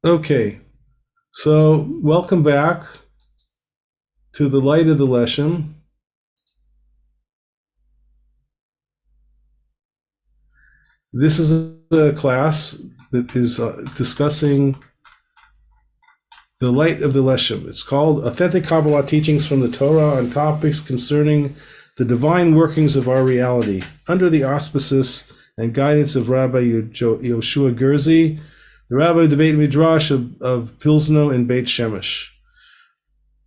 Okay, so welcome back to the light of the Leshem. This is a class that is discussing the light of the Leshem. It's called Authentic Kabbalah Teachings from the Torah on Topics Concerning the Divine Workings of Our Reality, under the auspices and guidance of Rabbi Yoshua Gerzi, the Rabbi of the Beit Midrash of Pilsno and Beit Shemesh.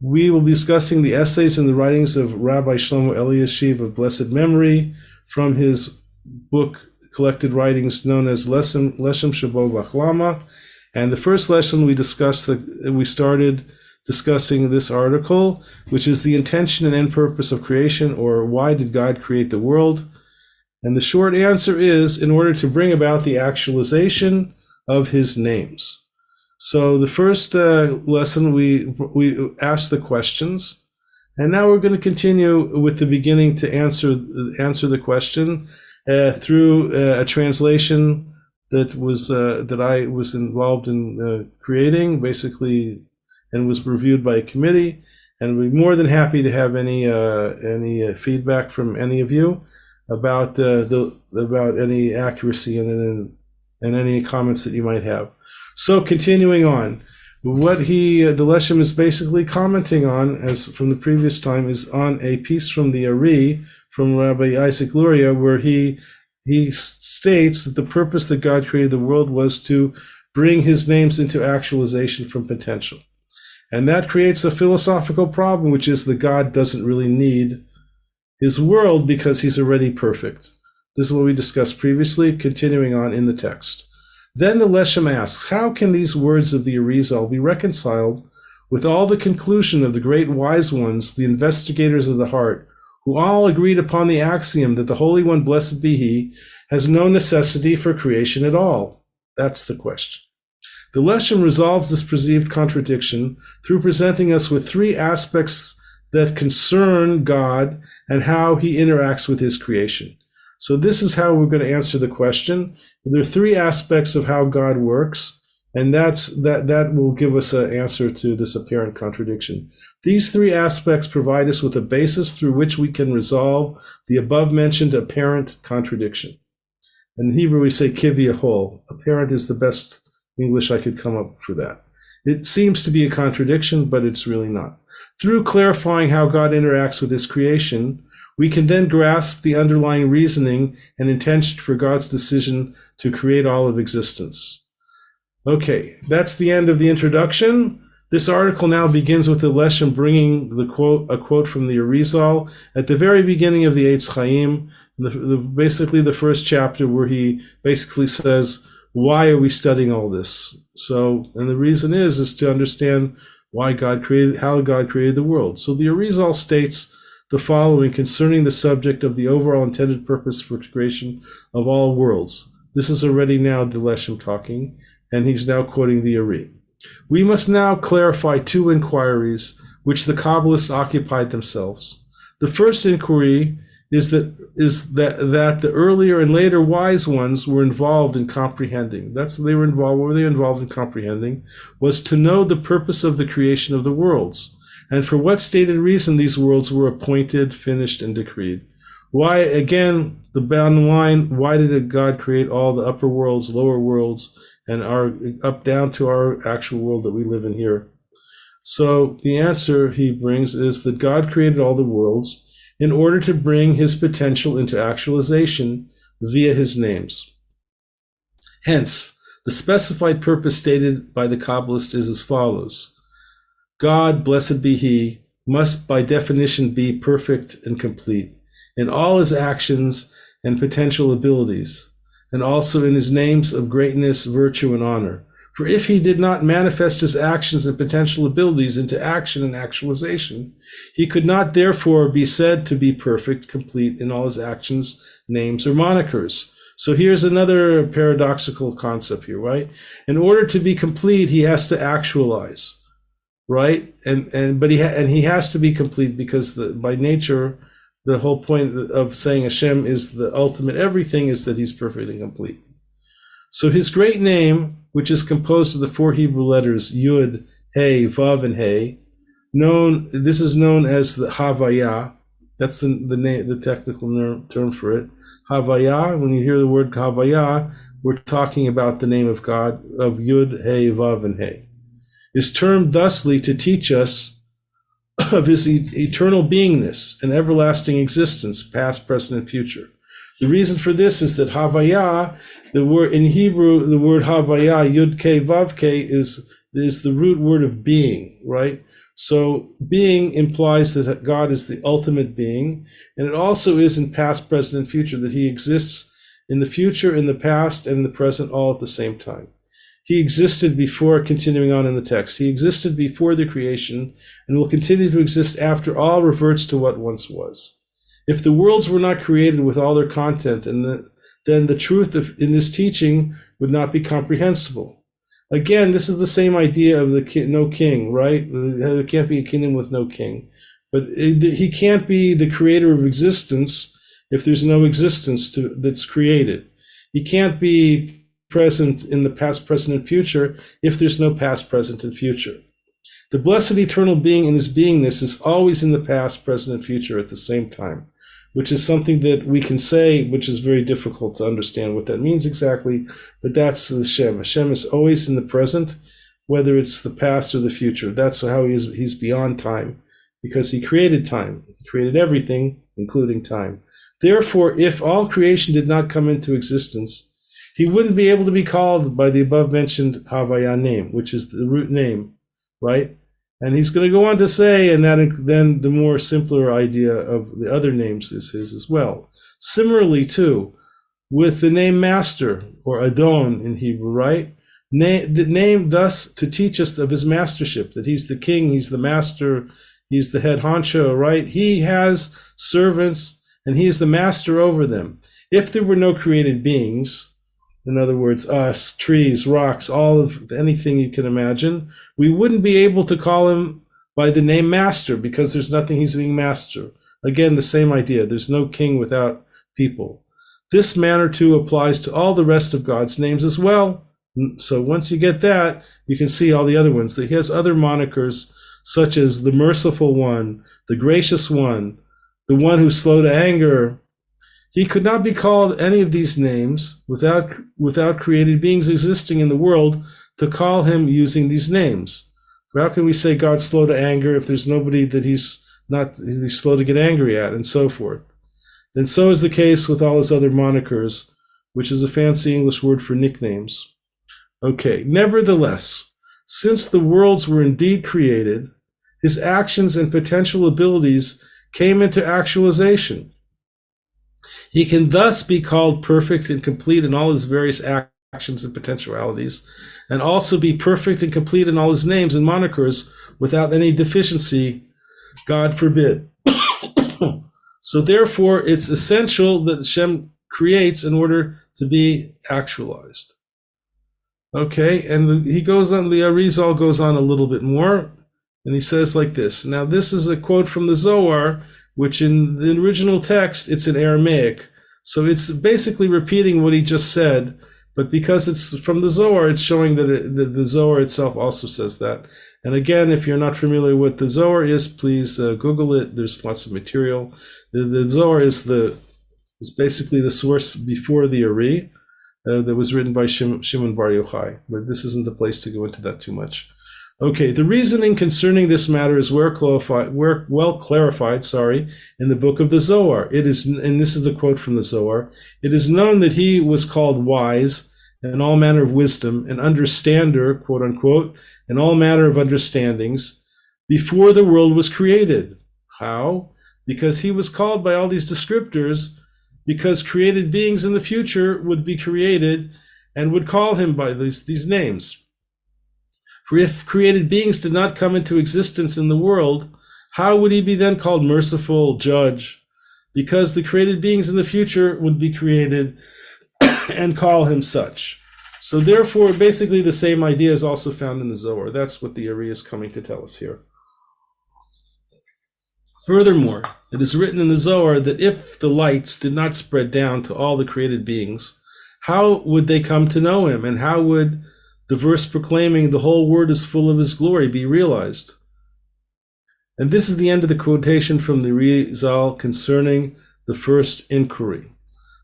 We will be discussing the essays and the writings of Rabbi Shlomo Eliashiv of blessed memory from his book collected writings known as Leshem Shabo Lachlama. And the first lesson we started discussing this article, which is the intention and end purpose of creation, or why did God create the world? And the short answer is in order to bring about the actualization of his names. So the first lesson we asked the questions, and now we're going to continue with the beginning to answer the question through a translation that I was involved in creating, basically, and was reviewed by a committee. And we'd be more than happy to have any feedback from any of you about about any accuracy and any comments that you might have. So continuing on, what the Leshem is basically commenting on, as from the previous time, is on a piece from the Ari from Rabbi Isaac Luria, where he states that the purpose that God created the world was to bring his names into actualization from potential. And that creates a philosophical problem, which is that God doesn't really need his world because he's already perfect. This is what we discussed previously, continuing on in the text. Then the Leshem asks, how can these words of the Arizal be reconciled with all the conclusion of the great wise ones, the investigators of the heart, who all agreed upon the axiom that the Holy One, blessed be he, has no necessity for creation at all? That's the question. The Leshem resolves this perceived contradiction through presenting us with three aspects that concern God and how he interacts with his creation. So this is how we're going to answer the question. There are three aspects of how God works, and that will give us an answer to this apparent contradiction. These three aspects provide us with a basis through which we can resolve the above-mentioned apparent contradiction. In Hebrew, we say kiviyahol. Apparent is the best English I could come up for that. It seems to be a contradiction, but it's really not. Through clarifying how God interacts with his creation, we can then grasp the underlying reasoning and intention for God's decision to create all of existence. Okay, that's the end of the introduction. This article now begins with the Leshem bringing a quote from the Arizal at the very beginning of the Eitz Chaim, basically the first chapter, where he basically says, why are we studying all this? So, and the reason is to understand how God created the world. So the Arizal states the following concerning the subject of the overall intended purpose for creation of all worlds. This is already now the Leshem talking, and he's now quoting the Ari. We must now clarify two inquiries which the Kabbalists occupied themselves. The first inquiry is that the earlier and later wise ones were involved in comprehending. What were they involved in comprehending? Was to know the purpose of the creation of the worlds, and for what stated reason these worlds were appointed, finished, and decreed. Why, again, the bottom line, why did God create all the upper worlds, lower worlds, and up down to our actual world that we live in here? So the answer he brings is that God created all the worlds in order to bring his potential into actualization via his names. Hence, the specified purpose stated by the Kabbalist is as follows. God, blessed be he, must by definition be perfect and complete in all his actions and potential abilities, and also in his names of greatness, virtue, and honor. For if he did not manifest his actions and potential abilities into action and actualization, he could not therefore be said to be perfect, complete in all his actions, names, or monikers. So here's another paradoxical concept here, right? In order to be complete, he has to actualize. Right, but he has to be complete because by nature, the whole point of saying Hashem is the ultimate everything is that he's perfect and complete. So his great name which is composed of the 4 Hebrew letters Yud, Hey, Vav, and Hey. This is known as the Havaya. That's the name, the technical term for it. Havaya. When you hear the word Havaya, we're talking about the name of God, of Yud, Hey, Vav, and Hey. Is termed thusly to teach us of his eternal beingness and everlasting existence, past, present, and future. The reason for this is that Havaya, the word in Hebrew, the word Havaya, Yud K Vav K, is the root word of being, right? So being implies that God is the ultimate being, and it also is in past, present, and future, that he exists in the future, in the past, and in the present, all at the same time. He existed before, continuing on in the text, he existed before the creation and will continue to exist after all reverts to what once was. If the worlds were not created with all their content, then the truth in this teaching would not be comprehensible. Again, this is the same idea of no king, right? There can't be a kingdom with no king. But he can't be the creator of existence if there's no existence that's created. He can't be present in the past, present, and future if there's no past, present, and future. The blessed eternal being in his beingness is always in the past, present, and future at the same time, which is something that we can say, which is very difficult to understand what that means exactly, but that's the Shem. Hashem is always in the present, whether it's the past or the future. That's how he's beyond time, because he created time. He created everything, including time. Therefore, if all creation did not come into existence, he wouldn't be able to be called by the above-mentioned Havaya name, which is the root name, right? And he's going to go on to say, and then the more simpler idea of the other names is his as well. Similarly, too, with the name Master, or Adon in Hebrew, right? The name thus to teach us of his mastership, that he's the king, he's the master, he's the head honcho, right? He has servants, and he is the master over them. If there were no created beings, in other words, us, trees, rocks, all of anything you can imagine, we wouldn't be able to call him by the name Master, because there's nothing he's being master. Again, the same idea. There's no king without people. This manner, too, applies to all the rest of God's names as well. So once you get that, you can see all the other ones. That he has other monikers, such as the Merciful One, the Gracious One, the One who's slow to anger. He could not be called any of these names without created beings existing in the world to call him using these names. How can we say God's slow to anger if there's nobody that he's slow to get angry at, and so forth? And so is the case with all his other monikers, which is a fancy English word for nicknames. Okay, nevertheless, since the worlds were indeed created, his actions and potential abilities came into actualization. He can thus be called perfect and complete in all his various actions and potentialities, and also be perfect and complete in all his names and monikers without any deficiency, God forbid. So therefore, it's essential that Hashem creates in order to be actualized. Okay, and he goes on, the Arizal goes on a little bit more, and he says like this. Now, this is a quote from the Zohar, which in the original text, it's in Aramaic. So it's basically repeating what he just said, but because it's from the Zohar, it's showing that the Zohar itself also says that. And again, if you're not familiar with the Zohar is, please Google it. There's lots of material. The Zohar is basically the source before the Ari that was written by Shimon Bar Yochai, but this isn't the place to go into that too much. Okay, the reasoning concerning this matter is well clarified, in the book of the Zohar. It is, and this is the quote from the Zohar, it is known that he was called wise and all manner of wisdom, and understander, quote unquote, and all manner of understandings before the world was created. How? Because he was called by all these descriptors, because created beings in the future would be created and would call him by these names. For if created beings did not come into existence in the world, how would he be then called merciful judge? Because the created beings in the future would be created and call him such. So therefore, basically the same idea is also found in the Zohar. That's what the Ari is coming to tell us here. Furthermore, it is written in the Zohar that if the lights did not spread down to all the created beings, how would they come to know him? And how would the verse proclaiming the whole world is full of his glory be realized. And this is the end of the quotation from the Rizal concerning the first inquiry.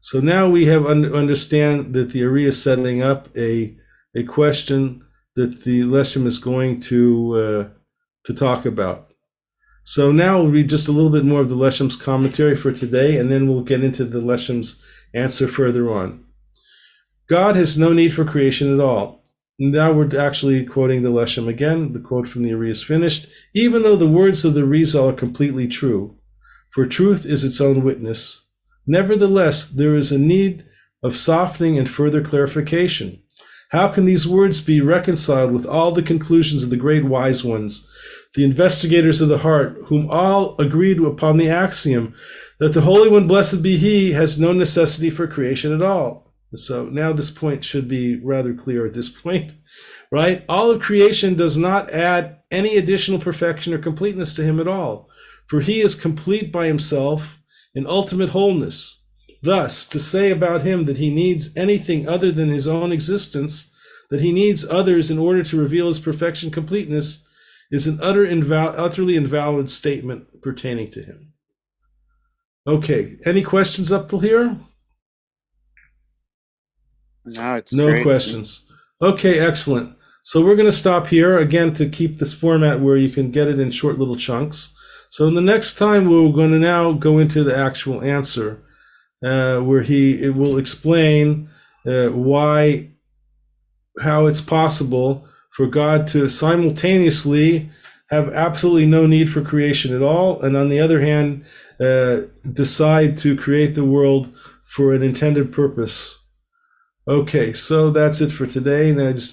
So now we have understand that the Ari is setting up a question that the Leshem is going to talk about. So now we'll read just a little bit more of the Leshem's commentary for today, and then we'll get into the Leshem's answer further on. God has no need for creation at all. Now we're actually quoting the Leshem again. The quote from the Ari is finished. Even though the words of the Rizal are completely true, for truth is its own witness, nevertheless, there is a need of softening and further clarification. How can these words be reconciled with all the conclusions of the great wise ones, the investigators of the heart, whom all agreed upon the axiom that the Holy One, blessed be He, has no necessity for creation at all? So now this point should be rather clear at this point, right? All of creation does not add any additional perfection or completeness to Him at all, for He is complete by Himself in ultimate wholeness. Thus, to say about Him that He needs anything other than His own existence, that He needs others in order to reveal His perfection completeness, is an utterly invalid statement pertaining to Him. Okay, any questions up till here? No, it's No great. questions. Okay, excellent. So we're going to stop here again to keep this format where you can get it in short little chunks. So in the next time, we're going to now go into the actual answer, where it will explain how it's possible for God to simultaneously have absolutely no need for creation at all, and on the other hand, decide to create the world for an intended purpose. Okay, so that's it for today. Now just